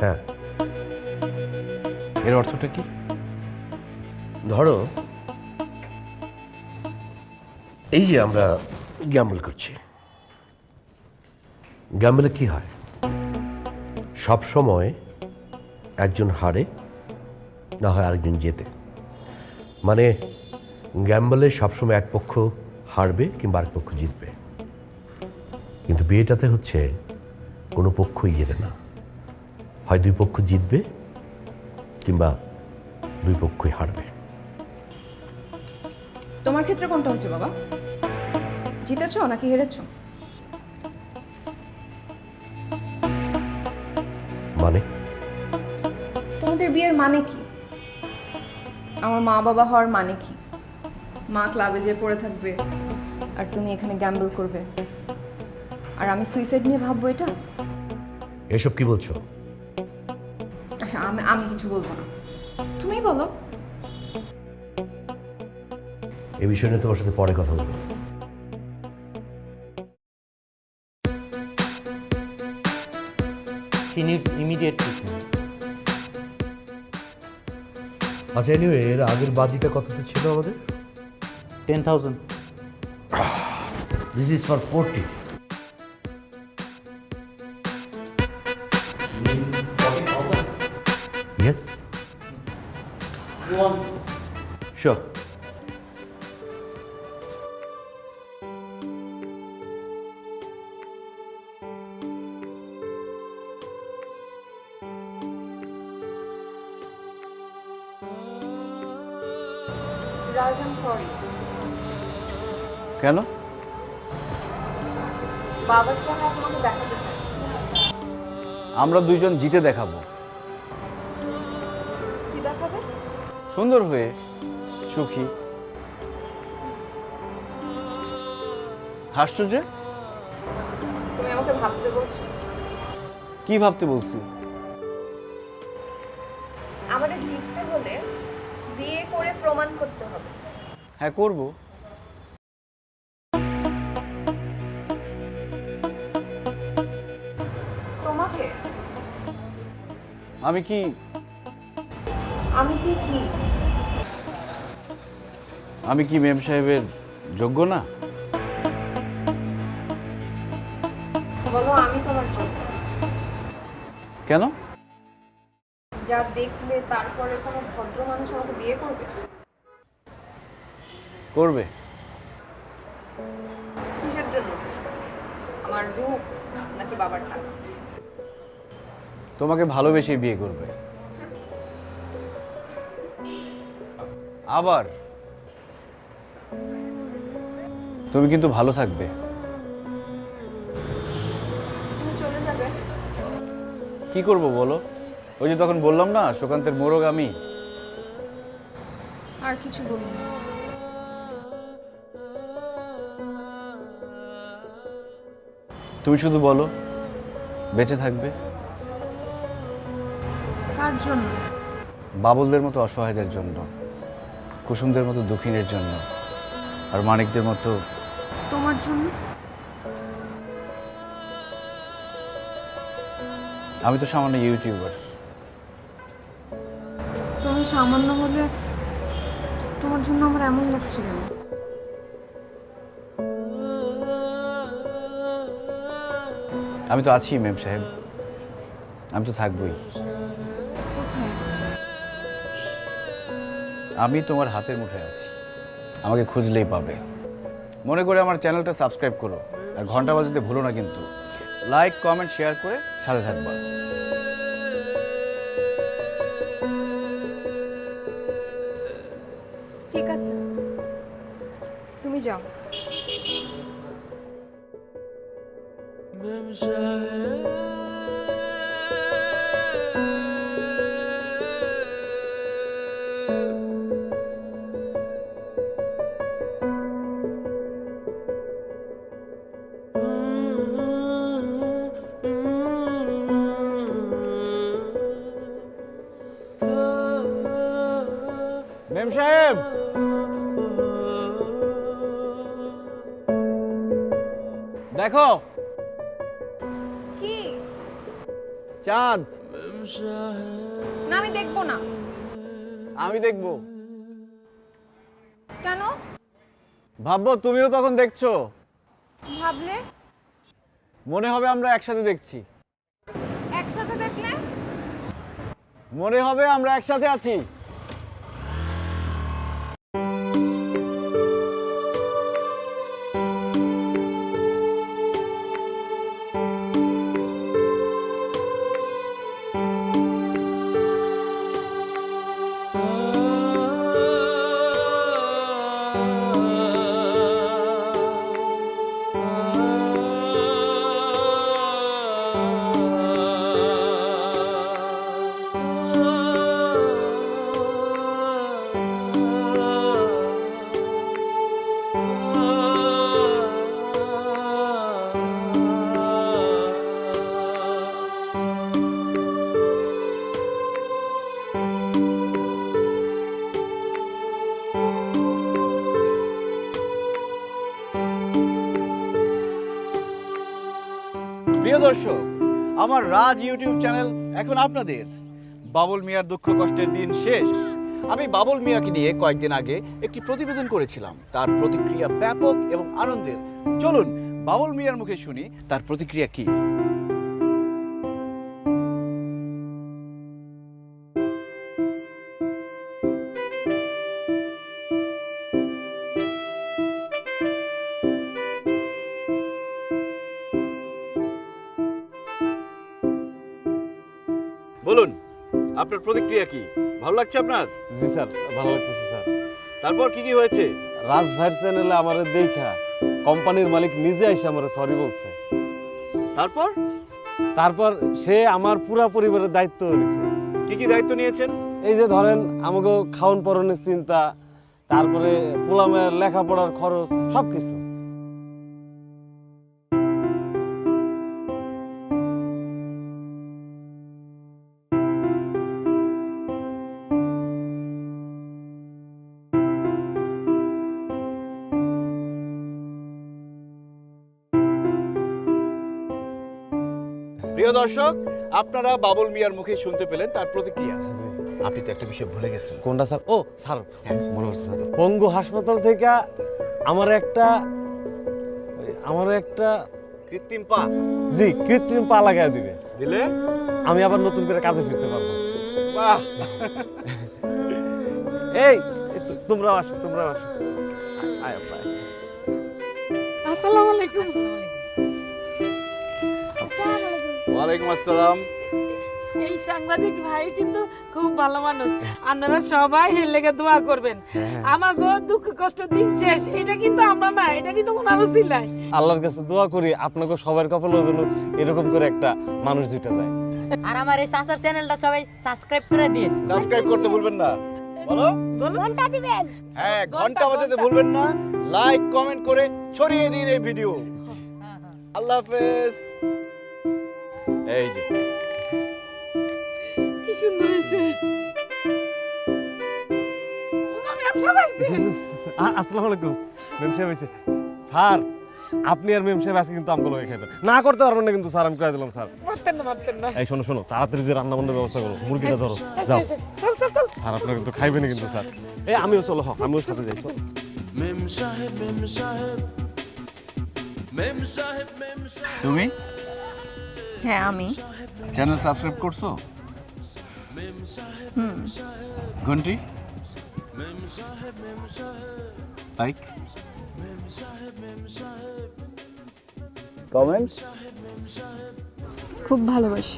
হ্যাঁ, এর অর্থটা কি? ধরো এই যে আমরা গ্যাম্বল করছি, গ্যাম্বলে কি হয়, সব সময় একজন হারে, না হয় আরেকজন জেতে। মানে গ্যাম্বলে সবসময় এক পক্ষ হারবে কিংবা আরেক পক্ষ জিতবে, কিন্তু বিয়েটাতে হচ্ছে কোনো পক্ষই জেতে না, হয় দুই পক্ষ জিতবে কিংবা দুই পক্ষই হারবে। তোমার ক্ষেত্রে কোনটা হচ্ছে বাবা? জিতেছো নাকি হেরেছো? মানে তোমাদের বিয়ের মানে কি? আমার মা বাবা হওয়ার মানে কি? মা ক্লাবে যেয়ে পড়ে থাকবে আর তুমি এখানে গ্যাম্বল করবে, আর আমি সুইসাইড নিয়ে ভাববো, এটা? এসব কি বলছো? আচ্ছা, আমি কিছু বলবো না, তুমি বলো। এ বিষয় নিয়ে তোমার সাথে পরে কথা বলবো। He needs immediate treatment. আচ্ছা, এনিওয়ে এর আগের বাজিটা কততে ছিল আমাদের? 10,000. This is for 40। Yes, sure. Raj, I am sorry. কেন? বাবার চেহারা তোমাকে দেখাতে চাই। আমরা দুইজন জিতে দেখাবো। কি দেখাবে? সুন্দর হয়ে, সুখী। হাসছো যে? তুমি আমাকে ভাবতে বলছো? কি ভাবতে বলছি? আমাদের জিততে হলে বিয়ে করে প্রমাণ করতে হবে। হ্যাঁ, করবো। তোমাকে? আমি কি আমি কি কি? আমি কি মেম সাহেবের যোগ্য না? বলো, আমি তোমার যোগ্য। কেন? যা দেখলে তারপরে কোনো ভদ্র মানুষ আমাকে বিয়ে করবে? করবে। কিসের জন্য? আমার রূপ নাকি বাবার টাকা? তোমাকে ভালোবেসে বিয়ে করবে। আবার তুমি কিন্তু ভালো থাকবে। তুমি চলে যাবে? কি করব বলো? ওই যে তখন বললাম না, সুকান্তের মোরগ আমি। আর কিছু বলি না। তুমি শুধু বলো, বেঁচে থাকবে। কার জন্য? বাবুলদের মতো অসহায়দের জন্য, কুসুমদের মতো দুঃখিনের জন্য, আর মানিকদের মতো। তোমার জন্য? আমি তো সামান্য ইউটিউবার। তুমি সামান্য হলে তোমার জন্য আমার এমন লাগছে কেন? আমি তো আছি মেম সাহেব, আমি তো থাকবই। কোথায়? আমি তোমার হাতের মুঠোয় আছি, আমাকে খুঁজলেই পাবে। মনে করে আমার চ্যানেলটা সাবস্ক্রাইব করো, আর ঘন্টা বাজাতে ভুলো না কিন্তু। লাইক, কমেন্ট, শেয়ার করে সাথে থাকবা। ঠিক আছে, তুমি যাও। মেম সাহেব, দেখো কি? চাঁদ। না আমি দেখবো না। আমি দেখবো। কেন? ভাববো তুমিও তখন দেখছো, ভাবলে মনে হবে আমরা একসাথে দেখছি, একসাথে দেখলে মনে হবে আমরা একসাথে আছি। প্রিয় দর্শক, আমার রাজ ইউটিউব চ্যানেল এখন আপনাদের। বাবুল মিয়ার দুঃখ কষ্টের দিন শেষ। আমি বাবুল মিয়াকে নিয়ে কয়েকদিন আগে একটি প্রতিবেদন করেছিলাম, তার প্রতিক্রিয়া ব্যাপক এবং আনন্দের। চলুন বাবুল মিয়ার মুখে শুনি তার প্রতিক্রিয়া কি। বলুন আপনার প্রতিক্রিয়া কি? ভালো লাগছে আপনার? জি স্যার, ভালো লাগতেছে স্যার। তারপর কি কি হয়েছে? রাজ ভাইয়ের চ্যানেলে আমারে দেখা কোম্পানির মালিক নিজে এসে আমারে সরি বলছে। তারপর তারপর সে আমার পুরা পরিবারের দায়িত্ব নিছে। কি কি দায়িত্ব নিয়েছেন? এই যে ধরেন আমাকে খাওন পরনের চিন্তা, তারপরে পোলামের লেখাপড়ার খরচ, সব কিছু। প্রিয় দর্শক, আপনারা বাবুল মিয়ার মুখে শুনতে পেলেন তার প্রতিক্রিয়া। আপনি তো একটা বিষয় ভুলে গেছেন। কোনটা স্যার? ও স্যার, মনে হচ্ছে স্যার, পঙ্গু হাসপাতাল থেকে আমার একটা কৃত্রিম পা জি কৃত্রিম পা লাগাই দিবে, দিলে আমি আবার নতুন করে কাজে ফিরতে পারবো। বাহ! এই তোমরাও আসো, তোমরাও আসো। আয় আপা, আয়। আসসালামু আলাইকুম। ওয়ালাইকুম আসসালাম। এই সাংবাদিক ভাই কিন্তু খুব ভালো মানুষ, আপনারা সবাই এর লেগে দোয়া করবেন। আমাগো দুঃখ কষ্ট দিন শেষ, এটা কিন্তু আমরা না, এটা কিন্তু ওনারও ছিলাই। আল্লাহর কাছে দোয়া করি আপনাকে সবার কপালের জন্য এরকম করে একটা মানুষ জুটে যায়। আর আমার এই সাসার চ্যানেলটা সবাই সাবস্ক্রাইব করে দিন। সাবস্ক্রাইব করতে ভুলবেন না। বলো, ঘন্টা দিবেন। হ্যাঁ, ঘন্টা বাজাতে ভুলবেন না। লাইক কমেন্ট করে ছড়িয়ে দিন এই ভিডিও। আল্লাহ হাফেজ। এই যে কি সুন্দর হয়েছে। আমি সবাই আসসালামু আলাইকুম। মেম সাহেব হয়েছে স্যার, আপনি আর মেম সাহেব আজকে কিন্তু আমগুলো খাইবেন না, করতে পারবেন না কিন্তু স্যার, আমি কয়ে দিলাম স্যার। মারতেন না। এই শোনো শোনো, তাড়াতাড়ি যে রান্না বান্নার ব্যবস্থা করো, মুরগিটা ধরো, যাও। চল চল চল। স্যার আপনার কিন্তু খাইবেন কিন্তু স্যার। এই আমিও চলো, আমিও সাথে যাই। চল। তুমি হ্যাঁ আমি। চ্যানেল সাবস্ক্রাইব করছো? ঘন্টি লাইক কমেন্ট খুব ভালোবাসি।